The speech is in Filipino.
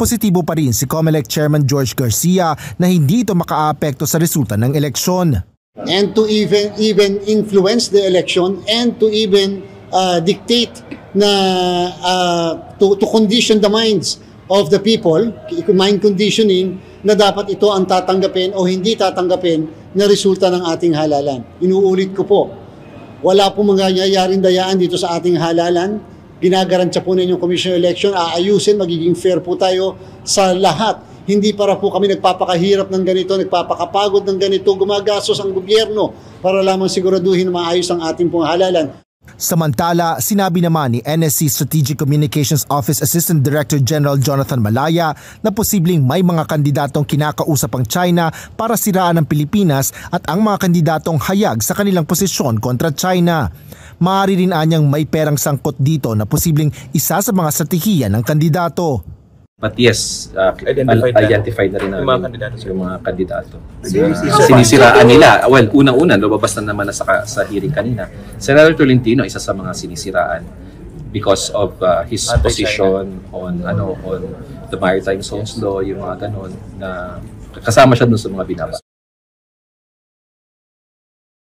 positibo pa rin si COMELEC Chairman George Garcia na hindi ito makaapekto sa resulta ng eleksyon. And to even influence the election and to even dictate na to condition the minds of the people, mind conditioning, na dapat ito ang tatanggapin o hindi tatanggapin na resulta ng ating halalan. Inuulit ko po, wala po mangyayaring dayaan dito sa ating halalan. Ginagarantiya po ninyong Commission Election, aayusin, magiging fair po tayo sa lahat. Hindi para po kami nagpapakahirap ng ganito, nagpapakapagod ng ganito, gumagastos ang gobyerno para lamang siguraduhin na maayos ang ating pong halalan. Samantala, sinabi naman ni NSC Strategic Communications Office Assistant Director General Jonathan Malaya na posibleng may mga kandidatong kinakausap ang China para siraan ang Pilipinas at ang mga kandidatong hayag sa kanilang posisyon kontra China. Maaari rin anyang may perang sangkot dito na posibleng isa sa mga strategiya ng kandidato. But yes, identified na rin namin yung mga kandidato. Sinisiraan nila. Well, unang-una, lumabas na naman sa hearing kanina. Senator Tolentino, isa sa mga sinisiraan because of his position on the Maritime Zones Law, yung mga ganon, na kasama siya dun sa mga binaba.